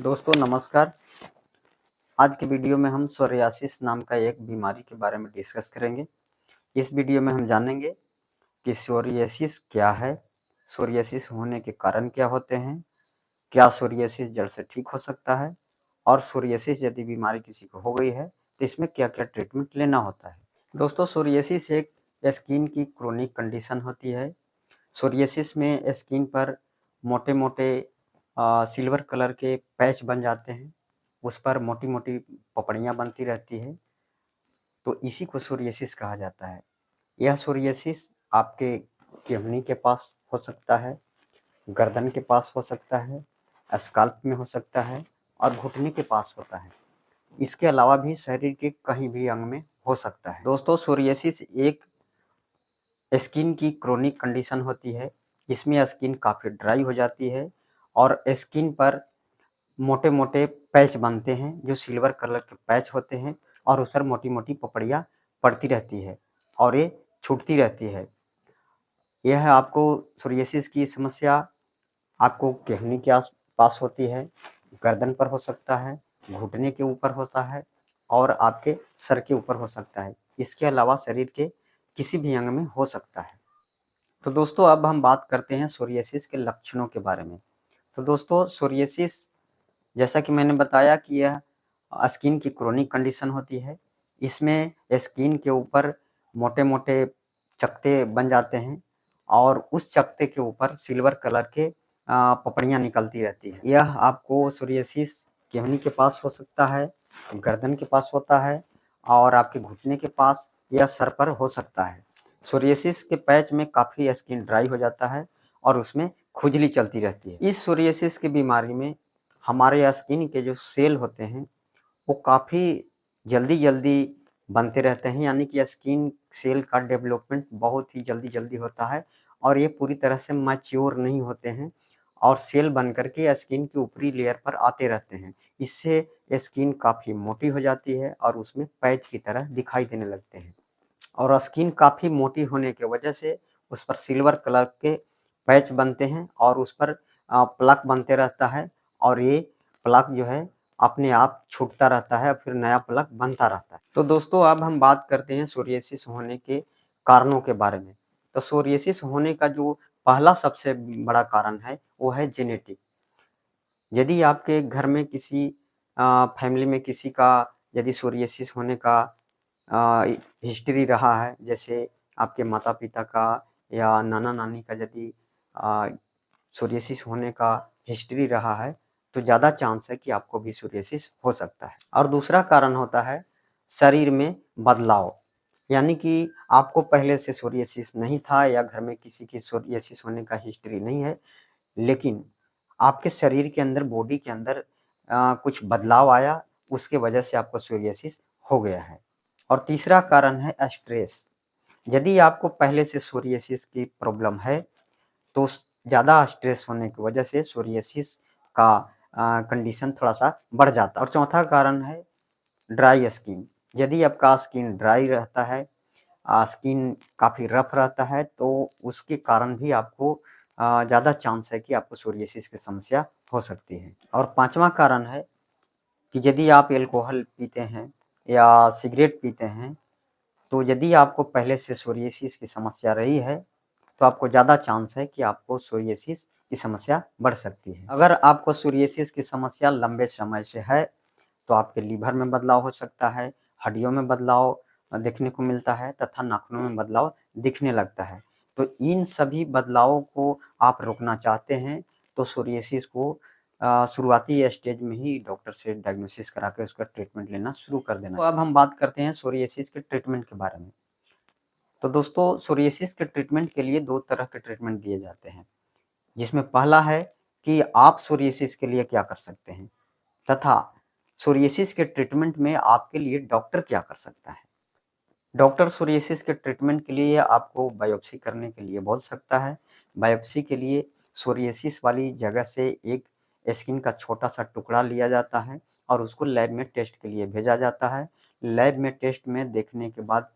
दोस्तों नमस्कार। आज के वीडियो में हम सोरियासिस नाम का एक बीमारी के बारे में डिस्कस करेंगे। इस वीडियो में हम जानेंगे कि सोरियासिस क्या है, सोरियासिस होने के कारण क्या होते हैं, क्या सोरियासिस जड़ से ठीक हो सकता है और सोरियासिस यदि बीमारी किसी को हो गई है तो इसमें क्या-क्या ट्रीटमेंट लेना होता है। दोस्तों सोरियासिस एक स्किन की क्रोनिक कंडीशन होती है। सोरियासिस में स्किन पर मोटे-मोटे सिल्वर कलर के पैच बन जाते हैं, उस पर मोटी-मोटी पपड़ियाँ बनती रहती है, तो इसी को सोरियासिस कहा जाता है। यह सोरियासिस आपके केहनी के पास हो सकता है, गर्दन के पास हो सकता है, स्काल्प में हो सकता है और घुटने के पास होता है। इसके अलावा भी शरीर के कहीं भी अंग में हो सकता है। दोस्तों सोरियासिस एक स्किन की क्रोनिक कंडीशन होती है। इसमें स्किन काफ़ी ड्राई हो जाती है और स्किन पर मोटे-मोटे पैच बनते हैं जो सिल्वर कलर के पैच होते हैं और उस पर मोटी-मोटी पपड़ियाँ पड़ती रहती है और ये छूटती रहती है। यह आपको सोरियासिस की समस्या आपको केहनी के आस-पास होती है, गर्दन पर हो सकता है, घुटने के ऊपर होता है और आपके सर के ऊपर हो सकता है। इसके अलावा शरीर के किसी भी अंग में हो सकता है। तो दोस्तों अब हम बात करते हैं सोरियासिस के लक्षणों के बारे में। तो दोस्तों सोरियासिस जैसा कि मैंने बताया कि यह स्किन की क्रोनिक कंडीशन होती है। इसमें स्किन के ऊपर मोटे-मोटे चकत्ते बन जाते हैं और उस चकत्ते के ऊपर सिल्वर कलर के पपड़ियाँ निकलती रहती हैं। यह आपको सोरियासिस केहनी के पास हो सकता है, गर्दन के पास होता है और आपके घुटने के पास या सर पर हो सकता है। सोरियासिस के पैच में काफ़ी स्किन ड्राई हो जाता है और उसमें खुजली चलती रहती है। इस सोरियासिस की बीमारी में हमारे स्किन के जो सेल होते हैं वो काफ़ी जल्दी-जल्दी बनते रहते हैं, यानी कि स्किन सेल का डेवलपमेंट बहुत ही जल्दी-जल्दी होता है और ये पूरी तरह से मैच्योर नहीं होते हैं और सेल बन कर के स्किन की ऊपरी लेयर पर आते रहते हैं। इससे स्किन काफ़ी मोटी हो जाती है और उसमें पैच की तरह दिखाई देने लगते हैं और स्किन काफ़ी मोटी होने की वजह से उस पर सिल्वर कलर के पैच बनते हैं और उस पर प्लक बनते रहता है और ये प्लक जो है अपने आप छूटता रहता है, फिर नया प्लक बनता रहता है। तो दोस्तों अब हम बात करते हैं सोरियासिस होने के कारणों के बारे में। तो सोरियासिस होने का जो पहला सबसे बड़ा कारण है वो है जेनेटिक। यदि आपके घर में किसी फैमिली में किसी का यदि सोरियासिस होने का हिस्ट्री रहा है, जैसे आपके माता-पिता का या नाना-नानी का यदि अ, सोरियासिस होने का हिस्ट्री रहा है, तो ज़्यादा चांस है कि आपको भी सोरियासिस हो सकता है। और दूसरा कारण होता है शरीर में बदलाव, यानी कि आपको पहले से सोरियासिस नहीं था या घर में किसी की सोरियासिस होने का हिस्ट्री नहीं है, लेकिन आपके शरीर के अंदर, बॉडी के अंदर कुछ बदलाव आया, उसके वजह से आपको सोरियासिस हो गया है। और तीसरा कारण है स्ट्रेस। यदि आपको पहले से सोरियासिस की प्रॉब्लम है, तो ज़्यादा स्ट्रेस होने की वजह से सोरियासिस का कंडीशन थोड़ा-सा बढ़ जाता है। और चौथा कारण है ड्राई स्किन। यदि आपका स्किन ड्राई रहता है, स्किन काफ़ी रफ रहता है, तो उसके कारण भी आपको ज़्यादा चांस है कि आपको सोरियासिस की समस्या हो सकती है। और पाँचवां कारण है कि यदि आप अल्कोहल पीते हैं या सिगरेट पीते हैं, तो यदि आपको पहले से सोरियासिस की समस्या रही है, तो आपको ज़्यादा चांस है कि आपको सोरियासिस की समस्या बढ़ सकती है। अगर आपको सोरियासिस की समस्या लंबे समय से है, तो आपके लीवर में बदलाव हो सकता है, हड्डियों में बदलाव देखने को मिलता है तथा नाखूनों में बदलाव दिखने लगता है। तो इन सभी बदलावों को आप रोकना चाहते हैं, तो सोरियासिस को शुरुआती स्टेज में ही डॉक्टर से डायग्नोसिस करा के उसका ट्रीटमेंट लेना शुरू कर देना। तो अब हम बात करते हैं सोरियासिस के ट्रीटमेंट के बारे में। तो दोस्तों सोरियासिस के ट्रीटमेंट के लिए 2 तरह के ट्रीटमेंट दिए जाते हैं, जिसमें पहला है कि आप सोरियासिस के लिए क्या कर सकते हैं तथा सोरियासिस के ट्रीटमेंट में आपके लिए डॉक्टर क्या कर सकता है। डॉक्टर सोरियासिस के ट्रीटमेंट के लिए आपको बायोप्सी करने के लिए बोल सकता है। बायोप्सी के लिए सोरियासिस वाली जगह से एक स्किन का छोटा-सा टुकड़ा लिया जाता है और उसको लैब में टेस्ट के लिए भेजा जाता है। लैब में टेस्ट में देखने के बाद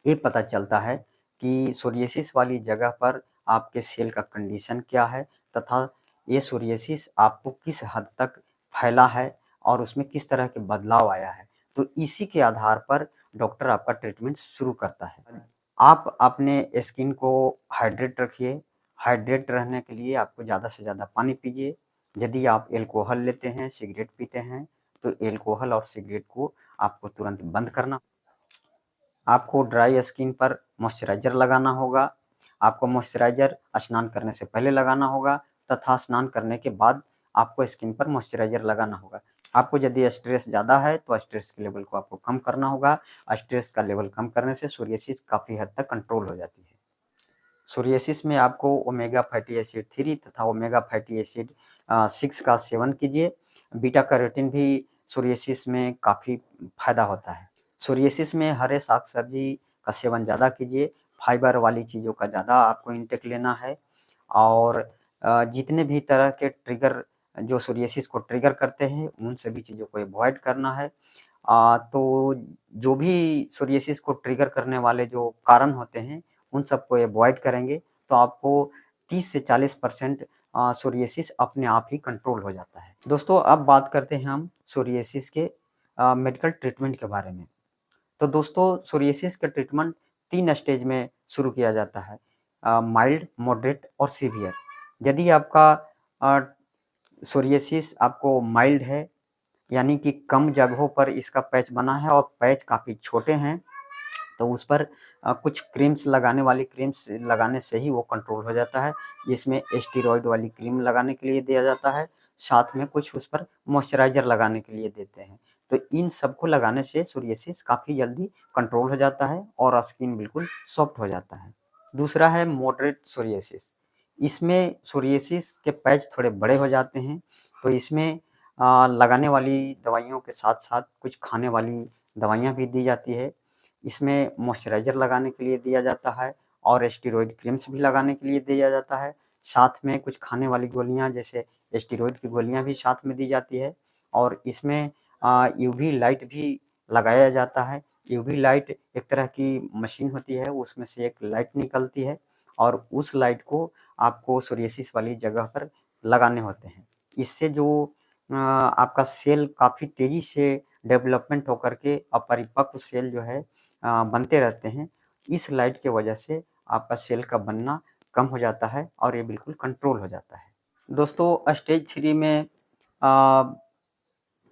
ये पता चलता है कि सोरियासिस वाली जगह पर आपके सेल का कंडीशन क्या है तथा ये सोरियासिस आपको किस हद तक फैला है और उसमें किस तरह के बदलाव आया है। तो इसी के आधार पर डॉक्टर आपका ट्रीटमेंट शुरू करता है। आप अपने स्किन को हाइड्रेट रखिए। हाइड्रेट रहने के लिए आपको ज़्यादा से ज़्यादा पानी पीजिए। यदि आप अल्कोहल लेते हैं, सिगरेट पीते हैं, तो अल्कोहल और सिगरेट को आपको तुरंत बंद करना। आपको ड्राई स्किन पर मॉइस्चराइज़र लगाना होगा। आपको मॉइस्चराइज़र स्नान करने से पहले लगाना होगा तथा स्नान करने के बाद आपको स्किन पर मॉइस्चराइज़र लगाना होगा। आपको यदि स्ट्रेस ज़्यादा है तो स्ट्रेस के लेवल को आपको कम करना होगा। स्ट्रेस का लेवल कम करने से सोरियासिस काफ़ी हद तक कंट्रोल हो जाती है। सोरियासिस में आपको ओमेगा फैटी एसिड 3 तथा ओमेगा फैटी एसिड 6 का सेवन कीजिए। बीटा कैरोटीन भी सोरियासिस में काफ़ी फ़ायदा होता है। सोरियासिस में हरे साग-सब्ज़ी का सेवन ज़्यादा कीजिए, फाइबर वाली चीज़ों का ज़्यादा आपको इंटेक लेना है और जितने भी तरह के ट्रिगर जो सोरियासिस को ट्रिगर करते हैं, उन सभी चीज़ों को अवॉइड करना है। तो जो भी सोरियासिस को ट्रिगर करने वाले जो कारण होते हैं, उन सबको अवॉइड करेंगे तो आपको 30 से 40% सोरियासिस अपने आप ही कंट्रोल हो जाता है। दोस्तों, अब बात करते हैं हम सोरियासिस के मेडिकल ट्रीटमेंट के बारे में। तो दोस्तों, सोरियासिस का ट्रीटमेंट 3 स्टेज में शुरू किया जाता है, माइल्ड, मॉडरेट और सीवियर। यदि आपका अ, सोरियासिस आपको माइल्ड है, यानी कि कम जगहों पर इसका पैच बना है और पैच काफ़ी छोटे हैं, तो उस पर कुछ क्रीम्स लगाने वाली क्रीम्स लगाने से ही वो कंट्रोल हो जाता है, जिसमें स्टेरॉइड वाली क्रीम लगाने के लिए दिया जाता है, साथ में कुछ उस पर मॉइस्चराइज़र लगाने के लिए देते हैं। तो इन सबको लगाने से सोरियासिस काफ़ी जल्दी कंट्रोल हो जाता है और स्किन बिल्कुल सॉफ्ट हो जाता है। दूसरा है मॉडरेट सोरियासिस। इसमें सोरियासिस के पैच थोड़े बड़े हो जाते हैं, तो इसमें लगाने वाली दवाइयों के साथ-साथ कुछ खाने वाली दवाइयाँ भी दी जाती है। इसमें मॉइस्चराइज़र लगाने के लिए दिया जाता है और स्टेरॉइड क्रीम्स भी लगाने के लिए दिया जाता है। साथ में कुछ खाने वाली गोलियाँ जैसे स्टेरॉइड की गोलियाँ भी साथ में दी जाती है और इसमें यूवी लाइट भी लगाया जाता है। यूवी लाइट एक तरह की मशीन होती है, उसमें से एक लाइट निकलती है और उस लाइट को आपको सोरियासिस वाली जगह पर लगाने होते हैं। इससे जो आपका सेल काफ़ी तेज़ी से डेवलपमेंट होकर के अपरिपक्व सेल जो है बनते रहते हैं। इस लाइट की वजह से आपका सेल का बनना कम हो जाता है और ये बिल्कुल कंट्रोल हो जाता है। दोस्तों, स्टेज 3 में अ,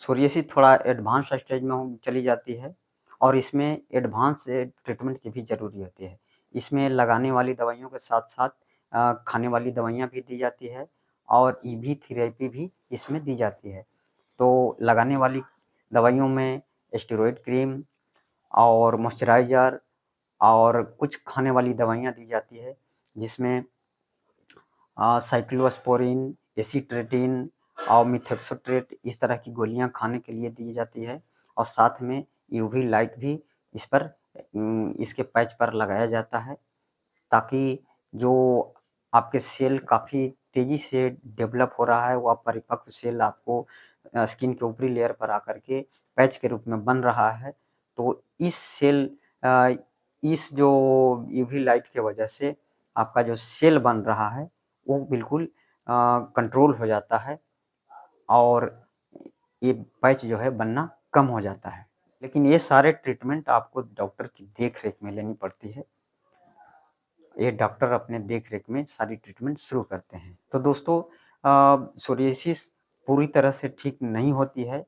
सोरियासिस थोड़ा एडवांस स्टेज में चली जाती है और इसमें एडवांस ट्रीटमेंट की भी ज़रूरी होती है। इसमें लगाने वाली दवाइयों के साथ-साथ खाने वाली दवाइयाँ भी दी जाती है और ईवी थेरेपी भी इसमें दी जाती है। तो लगाने वाली दवाइयों में स्टेरॉइड क्रीम और मॉइस्चराइज़र और कुछ खाने वाली दवाइयाँ दी जाती है, जिसमें साइक्लोस्पोरिन, एसिट्रेटिन और मिथोक्सोट्रेट इस तरह की गोलियाँ खाने के लिए दी जाती है और साथ में यूवी लाइट भी इस पर इसके पैच पर लगाया जाता है, ताकि जो आपके सेल काफ़ी तेज़ी से डेवलप हो रहा है, वो अपरिपक्व सेल आपको स्किन के ऊपरी लेयर पर आकर के पैच के रूप में बन रहा है। तो अ, इस जो यूवी लाइट की वजह से आपका जो सेल बन रहा है, वो बिल्कुल कंट्रोल हो जाता है और ये पैच जो है बनना कम हो जाता है। लेकिन ये सारे ट्रीटमेंट आपको डॉक्टर की देख-रेख में लेनी पड़ती है। ये डॉक्टर अपने देख-रेख में सारी ट्रीटमेंट शुरू करते हैं। तो दोस्तों, सोरियासिस पूरी तरह से ठीक नहीं होती है,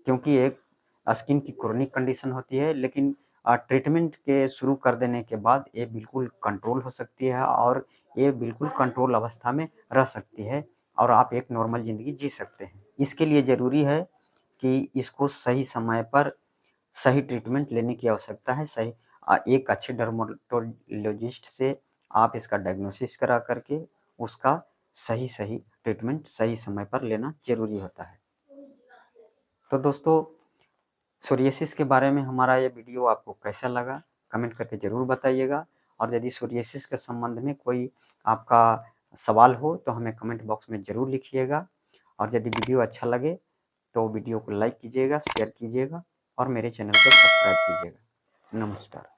क्योंकि एक स्किन की क्रोनिक कंडीशन होती है, लेकिन ट्रीटमेंट के शुरू कर देने के बाद ये बिल्कुल कंट्रोल हो सकती है और ये बिल्कुल कंट्रोल अवस्था में रह सकती है और आप एक नॉर्मल ज़िंदगी जी सकते हैं। इसके लिए ज़रूरी है कि इसको सही समय पर सही ट्रीटमेंट लेने की आवश्यकता है। एक अच्छे डर्मेटोलॉजिस्ट से आप इसका डायग्नोसिस करा करके उसका सही-सही ट्रीटमेंट सही समय पर लेना ज़रूरी होता है। तो दोस्तों, सोरियासिस के बारे में हमारा ये वीडियो आपको कैसा लगा? कमेंट करके ज़रूर बताइएगा और यदि सोरियासिस के संबंध में कोई आपका सवाल हो तो हमें कमेंट बॉक्स में ज़रूर लिखिएगा और यदि वीडियो अच्छा लगे तो वीडियो को लाइक कीजिएगा, शेयर कीजिएगा और मेरे चैनल को सब्सक्राइब कीजिएगा। नमस्कार।